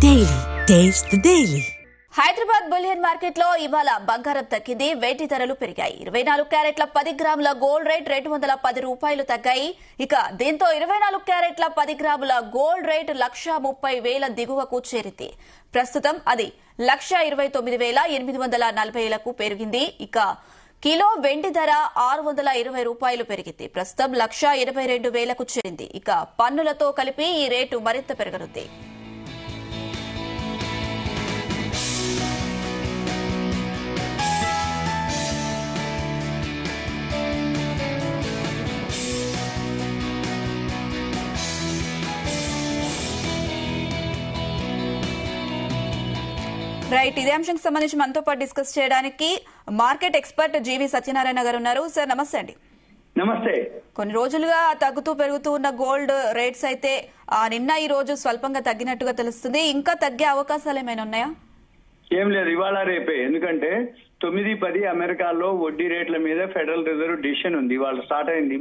Daily taste the daily. Hyderabad bullion market లో ఇవాళ బంగారం తగ్గింది. వేటి ధరలు పెరిగాయి. 24 క్యారెట్ల 10 గ్రాముల గోల్డ్ రేట్ 210 రూపాయలు తగ్గాయి. ఇక దీంతో 24 క్యారెట్ల 10 గ్రాముల గోల్డ్ రేట్ 1,30,000 దిగువకు చేరింది. ప్రస్తుతం అది 1,29,840లకు పెరిగింది. ఇక కిలో వెండి ధర 620 రూపాయలు పెరిగింది. ప్రస్తుతం 1,82,000కు చేరింది. ఇక పన్నులతో కలిపి ఈ రేటు మరింత పెరగనుంది. రైట్, ఇదే అంశానికి సంబంధించి మనతో పాటు డిస్కస్ చేయడానికి మార్కెట్ ఎక్స్పర్ట్ జీవి సత్యనారాయణ గారు ఉన్నారు. సార్ నమస్తే అండి. నమస్తే. కొన్ని రోజులుగా తగ్గుతూ పెరుగుతూ ఉన్న గోల్డ్ రేట్స్ అయితే నిన్న ఈ రోజు స్వల్పంగా తగ్గినట్టుగా తెలుస్తుంది. ఇంకా తగ్గే అవకాశాలు ఏమైనా ఉన్నాయా? ఏం లేదు, ఇవాళ రేపే. ఎందుకంటే 9-10 అమెరికాలో వడ్డీ రేట్ల మీద ఫెడరల్ రిజర్వ్ డిసిషన్ ఉంది. ఇవాళ స్టార్ట్ అయింది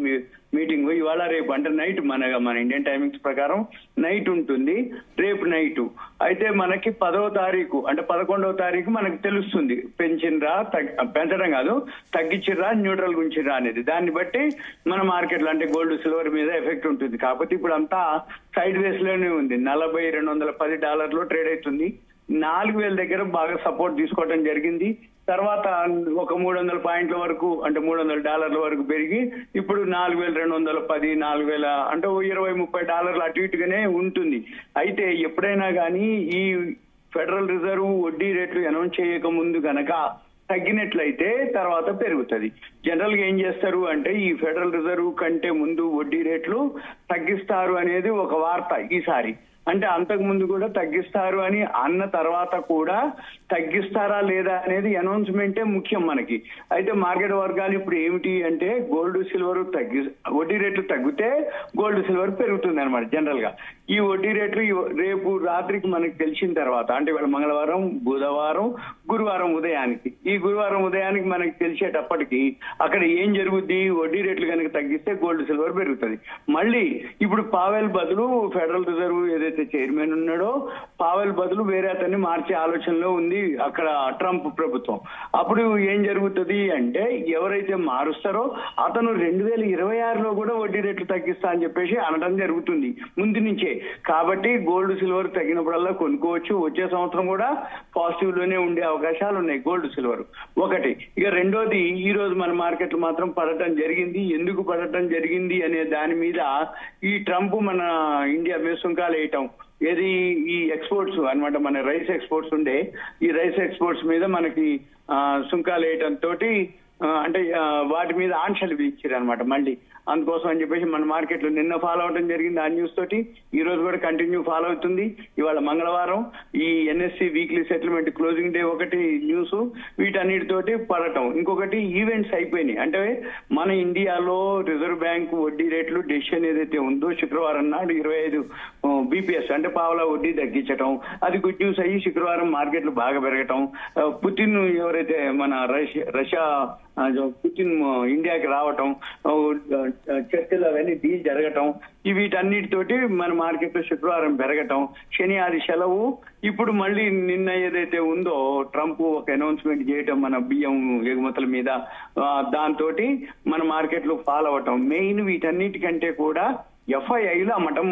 మీటింగ్. ఇవాళ రేపు అంటే నైట్ మన ఇండియన్ టైమింగ్స్ ప్రకారం నైట్ ఉంటుంది. రేపు నైట్ అయితే మనకి 10వ తారీఖు అంటే 11వ తారీఖు మనకి తెలుస్తుంది పెంచినరా పెంచడం కాదు తగ్గించిరా న్యూట్రల్ గుంచిరా అనేది. దాన్ని బట్టి మన మార్కెట్లో అంటే గోల్డ్ సిల్వర్ మీద ఎఫెక్ట్ ఉంటుంది. కాకపోతే ఇప్పుడు అంతా సైడ్ వేస్ లోనే ఉంది. $40,210 ట్రేడ్ అవుతుంది. 4,000 దగ్గర బాగా సపోర్ట్ తీసుకోవడం జరిగింది. తర్వాత ఒక 300 పాయింట్ల వరకు అంటే $300 వరకు పెరిగి ఇప్పుడు 4,210 4,000 అంటే $20-30 అటు ఇటుగానే ఉంటుంది. అయితే ఎప్పుడైనా కానీ ఈ ఫెడరల్ రిజర్వ్ వడ్డీ రేట్లు అనౌన్స్ చేయక ముందు గనక తగ్గినట్లయితే తర్వాత పెరుగుతుంది. జనరల్ గా ఏం చేస్తారు అంటే ఈ ఫెడరల్ రిజర్వ్ కంటే ముందు వడ్డీ రేట్లు తగ్గిస్తారు అనేది ఒక వార్త. ఈసారి అంటే అంతకు ముందు కూడా తగ్గిస్తారు అని అన్న తర్వాత కూడా తగ్గిస్తారా లేదా అనేది అనౌన్స్మెంటే ముఖ్యం మనకి. అయితే మార్కెట్ వర్గాలు ఇప్పుడు ఏమిటి అంటే గోల్డ్ సిల్వర్ వడ్డీ రేట్లు తగ్గితే గోల్డ్ సిల్వర్ పెరుగుతుంది అనమాట. జనరల్ గా ఈ వడ్డీ రేట్లు రేపు రాత్రికి మనకి తెలిసిన తర్వాత అంటే ఇవాళ మంగళవారం, బుధవారం, గురువారం ఉదయానికి ఈ గురువారం ఉదయానికి మనకి తెలిసేటప్పటికి అక్కడ ఏం జరుగుద్ది, వడ్డీ రేట్లు కనుక తగ్గిస్తే గోల్డ్ సిల్వర్ పెరుగుతుంది. మళ్ళీ ఇప్పుడు పావెల్ బదులు ఫెడరల్ రిజర్వ్ ఏదైతే చైర్మన్ ఉన్నాడో పావెల్ బదులు వేరే అతన్ని మార్చే ఆలోచనలో ఉంది అక్కడ ట్రంప్ ప్రభుత్వం. అప్పుడు ఏం జరుగుతుంది అంటే ఎవరైతే మారుస్తారో అతను 2026లో కూడా వడ్డీ రేట్లు తగ్గిస్తా అని చెప్పేసి అనడం జరుగుతుంది ముందు నుంచే. కాబట్టి గోల్డ్ సిల్వర్ తగ్గినప్పుడల్లా కొనుక్కోవచ్చు. వచ్చే సంవత్సరం కూడా పాజిటివ్ లోనే ఉండే అవకాశాలు ఉన్నాయి గోల్డ్ సిల్వర్ ఒకటి. ఇక రెండోది ఈ రోజు మన మార్కెట్లు మాత్రం పడటం జరిగింది. ఎందుకు పడటం జరిగింది అనే దాని మీద ఈ ట్రంప్ మన ఇండియా మీద సుంకాలు వేయటం ఏది ఈ ఎక్స్పోర్ట్స్ అన్నమాట. మన రైస్ ఎక్స్పోర్ట్స్ ఉండే ఈ రైస్ ఎక్స్పోర్ట్స్ మీద మనకి సుంకాలు వేయటం తోటి అంటే వాటి మీద ఆంక్షలు విధించారు అనమాట. మళ్ళీ అందుకోసం అని చెప్పేసి మన మార్కెట్లో నిన్న ఫాలో అవడం జరిగింది ఆ న్యూస్ తోటి. ఈ రోజు కూడా కంటిన్యూ ఫాలో అవుతుంది. ఇవాళ మంగళవారం ఈ NSC weekly settlement closing day ఒకటి న్యూస్, వీటన్నిటితోటి పడటం. ఇంకొకటి ఈవెంట్స్ అయిపోయినాయి. అంటే మన ఇండియాలో రిజర్వ్ బ్యాంక్ వడ్డీ రేట్లు డెసిషన్ ఏదైతే ఉందో శుక్రవారం నాడు 25 బీపీఎస్ అంటే పావలా వడ్డీ తగ్గించడం అది గుడ్ న్యూస్ అయ్యి శుక్రవారం మార్కెట్లు బాగా పెరగటం. పుతిన్ ఎవరైతే మన రష్యా పుతిన్ ఇండియాకి రావటం, చర్చలు అవన్నీ డీల్ జరగటం, వీటన్నిటితోటి మన మార్కెట్ లో శుక్రవారం పెరగటం. శని ఆది సెలవు. ఇప్పుడు మళ్ళీ నిన్న ఏదైతే ఉందో ట్రంప్ ఒక అనౌన్స్మెంట్ చేయటం మన బియ్యం ఎగుమతుల మీద, దాంతో మన మార్కెట్ లో ఫాలో అవటం. మెయిన్ వీటన్నిటికంటే కూడా ఎఫ్ఐఐలు అమ్మటం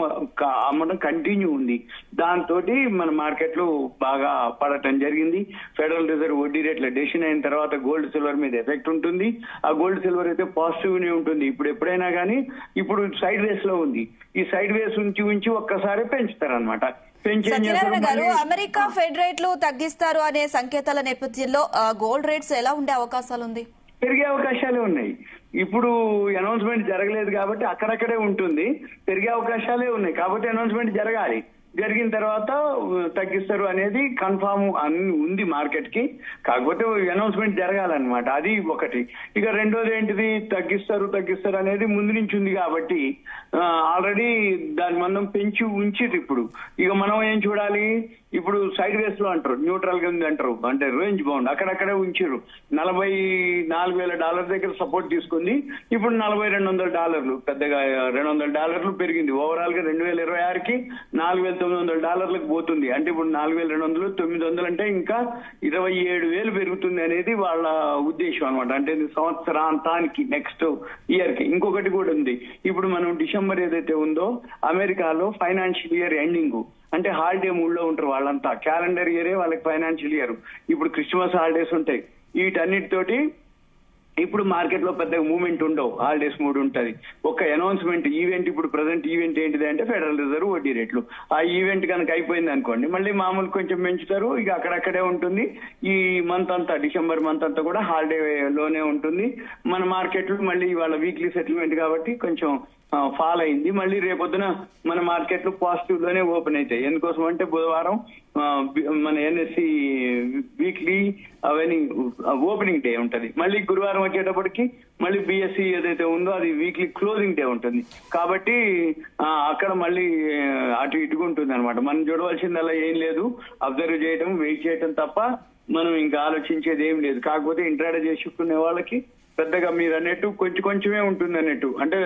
కంటిన్యూ ఉంది. దాంతో మన మార్కెట్లు బాగా పడటం జరిగింది. ఫెడరల్ రిజర్వ్ వడ్డీ రేట్ల డెసిషన్ అయిన తర్వాత గోల్డ్ సిల్వర్ మీద ఎఫెక్ట్ ఉంటుంది. ఆ గోల్డ్ సిల్వర్ అయితే పాజిటివ్ నే ఉంటుంది. ఇప్పుడు ఎప్పుడైనా కానీ ఇప్పుడు సైడ్ వేస్ లో ఉంది. ఈ సైడ్ వేస్ ఉంచి ఒక్కసారి పెంచుతారనమాట. సత్యనారాయణ గారు, అమెరికా ఫెడ్ రేట్లు తగ్గిస్తారు అనే సంకేతాల నేపథ్యంలో గోల్డ్ రేట్స్ ఎలా ఉండే అవకాశాలు ఉంది? పెరిగే అవకాశాలే ఉన్నాయి. ఇప్పుడు అనౌన్స్మెంట్ జరగలేదు కాబట్టి అక్కడక్కడే ఉంటుంది. పెరిగే అవకాశాలే ఉన్నాయి. కాబట్టి అనౌన్స్మెంట్ జరగాలి. జరిగిన తర్వాత తగ్గిస్తారు అనేది కన్ఫామ్ ఉంది మార్కెట్ కి. కాకపోతే అనౌన్స్మెంట్ జరగాలన్నమాట. అది ఒకటి. ఇక రెండోది ఏంటిది, తగ్గిస్తారు అనేది ముందు నుంచి ఉంది కాబట్టి ఆల్రెడీ దాని మనం పెంచి ఉంచిది. ఇప్పుడు ఇక మనం ఏం చూడాలి, ఇప్పుడు సైడ్ వేస్ లో అంటారు, న్యూట్రల్ గా ఉంది అంటారు, అంటే రేంజ్ బౌండ్ అక్కడక్కడే ఉంచారు. $44,000 దగ్గర సపోర్ట్ తీసుకుంది. ఇప్పుడు $4,200 పెద్దగా $200 పెరిగింది. ఓవరాల్ గా 2026కి 4,000 $900 పోతుంది. అంటే ఇప్పుడు 4200 900 అంటే ఇంకా 27,000 పెరుగుతుంది అనేది వాళ్ళ ఉద్దేశం అనమాట. అంటే సంవత్సరాంతానికి నెక్స్ట్ ఇయర్ కి. ఇంకొకటి కూడా ఉంది, ఇప్పుడు మనం డిసెంబర్ ఏదైతే ఉందో అమెరికాలో ఫైనాన్షియల్ ఇయర్ ఎండింగ్, అంటే హాలిడే మూడ్ లో ఉంటారు వాళ్ళంతా. క్యాలెండర్ ఇయరే వాళ్ళకి ఫైనాన్షియల్ ఇయర్. ఇప్పుడు క్రిస్మస్ హాలిడేస్ ఉంటాయి. వీటన్నిటితోటి ఇప్పుడు మార్కెట్ లో పెద్ద మూవ్మెంట్ ఉండవు, హాలిడేస్ మూడ్ ఉంటది. ఒక అనౌన్స్మెంట్ ఈవెంట్, ఇప్పుడు ప్రజెంట్ ఈవెంట్ ఏంటిది అంటే ఫెడరల్ రిజర్వ్ వడ్డీ రేట్లు. ఆ ఈవెంట్ కనుక అయిపోయింది అనుకోండి, మళ్ళీ మామూలు కొంచెం పెంచుతారు, ఇక అక్కడక్కడే ఉంటుంది. ఈ మంత్ అంతా, డిసెంబర్ మంత్ అంతా కూడా హాలిడే లోనే ఉంటుంది. మన మార్కెట్ లో మళ్ళీ వాళ్ళ వీక్లీ సెటిల్మెంట్ కాబట్టి కొంచెం ఫాల్ అయింది. మళ్ళీ రేపొద్దున మన మార్కెట్లు పాజిటివ్ లోనే ఓపెన్ అవుతాయి. ఎందుకోసం అంటే బుధవారం మన ఎన్ఎస్సి వీక్లీ అవన్నీ ఓపెనింగ్ డే ఉంటది. మళ్ళీ గురువారం వచ్చేటప్పటికి మళ్ళీ బిఎస్సి ఏదైతే ఉందో అది వీక్లీ క్లోజింగ్ డే ఉంటుంది. కాబట్టి అక్కడ మళ్ళీ అటు ఇటుగా ఉంటుంది అనమాట. మనం చూడవలసిందల్లా ఏం లేదు, అబ్జర్వ్ చేయడం, వెయిట్ చేయడం తప్ప మనం ఇంకా ఆలోచించేది ఏం లేదు. కాకపోతే ఇంట్రాడే చేసుకునే వాళ్ళకి పెద్దగా మీరు అన్నట్టు కొంచెం కొంచెమే ఉంటుంది అన్నట్టు. అంటే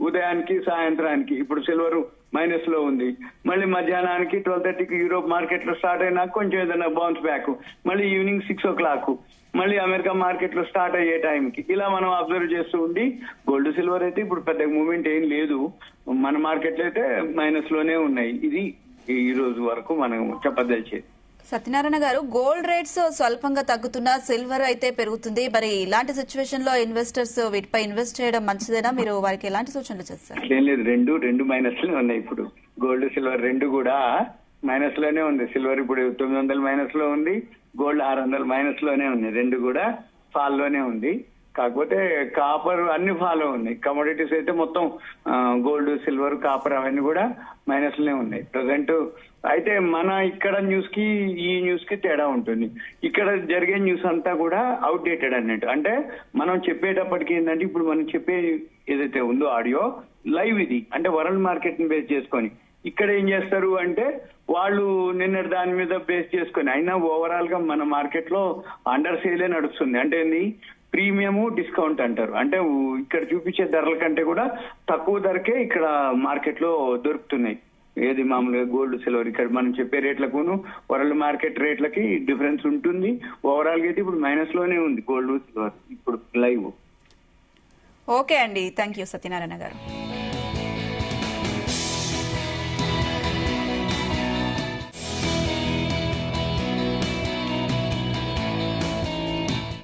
ఉదయానికి సాయంత్రానికి ఇప్పుడు సిల్వర్ మైనస్ లో ఉంది, మళ్ళీ మధ్యాహ్నానికి 12:30కి యూరోప్ మార్కెట్ లో స్టార్ట్ అయినా కొంచెం ఏదైనా బౌన్స్ బ్యాక్, మళ్ళీ ఈవినింగ్ 6 o'clock మళ్ళీ అమెరికా మార్కెట్ లో స్టార్ట్ అయ్యే టైంకి ఇలా మనం అబ్జర్వ్ చేస్తూ ఉండి, గోల్డ్ సిల్వర్ అయితే ఇప్పుడు పెద్ద మూవ్మెంట్ ఏం లేదు, మన మార్కెట్లో అయితే మైనస్ లోనే ఉన్నాయి. ఇది ఈ రోజు వరకు మనం చెప్పదలిచేది. సత్యనారాయణ గారు, గోల్డ్ రేట్స్ స్వల్పంగా తగ్గుతున్నా సిల్వర్ అయితే పెరుగుతుంది. మరి ఇలాంటి సిచ్యువేషన్ లో ఇన్వెస్టర్స్ వీటిపై ఇన్వెస్ట్ చేయడం మంచిదేనా? మీరు వారికి ఎలాంటి సూచనలు చేస్తారు? ఏం లేదు, రెండు మైనస్ లోనే ఉన్నాయి. ఇప్పుడు గోల్డ్ సిల్వర్ రెండు కూడా మైనస్ లోనే ఉంది. సిల్వర్ ఇప్పుడు 900 మైనస్ లో ఉంది, గోల్డ్ 600 మైనస్ లోనే ఉంది. రెండు కూడా ఫాల్ లోనే ఉంది. కాకపోతే కాపర్ అన్ని ఫాలో ఉన్నాయి. కమోడిటీస్ అయితే మొత్తం గోల్డ్, సిల్వర్, కాపర్ అవన్నీ కూడా మైనస్ లోనే ఉన్నాయి ప్రజెంట్. అయితే మన ఇక్కడ న్యూస్ కి ఈ న్యూస్ కి తేడా ఉంటుంది. ఇక్కడ జరిగే న్యూస్ అంతా కూడా అవుట్డేటెడ్ అన్నట్టు. అంటే మనం చెప్పేటప్పటికి ఏంటంటే ఇప్పుడు మనం చెప్పే ఏదైతే ఉందో ఆడియో లైవ్ ఇది, అంటే వరల్డ్ మార్కెట్ ని బేస్ చేసుకొని. ఇక్కడ ఏం చేస్తారు అంటే వాళ్ళు నిన్నటి దాని మీద బేస్ చేసుకొని, అయినా ఓవరాల్ గా మన మార్కెట్ లో అండర్ సేలే నడుస్తుంది. అంటే ఏంది, ప్రీమియము డిస్కౌంట్ అంటారు. అంటే ఇక్కడ చూపించే ధరల కంటే కూడా తక్కువ ధరకే ఇక్కడ మార్కెట్ లో దొరుకుతున్నాయి. ఏది మామూలుగా గోల్డ్, సిల్వర్ ఇక్కడ మనం చెప్పే రేట్లకును వరల్డ్ మార్కెట్ రేట్లకి డిఫరెన్స్ ఉంటుంది. ఓవరాల్ గా అయితే ఇప్పుడు మైనస్ లోనే ఉంది గోల్డ్, సిల్వర్ ఇప్పుడు లైవ్. ఓకే అండి, థ్యాంక్ యూ సత్యనారాయణ గారు.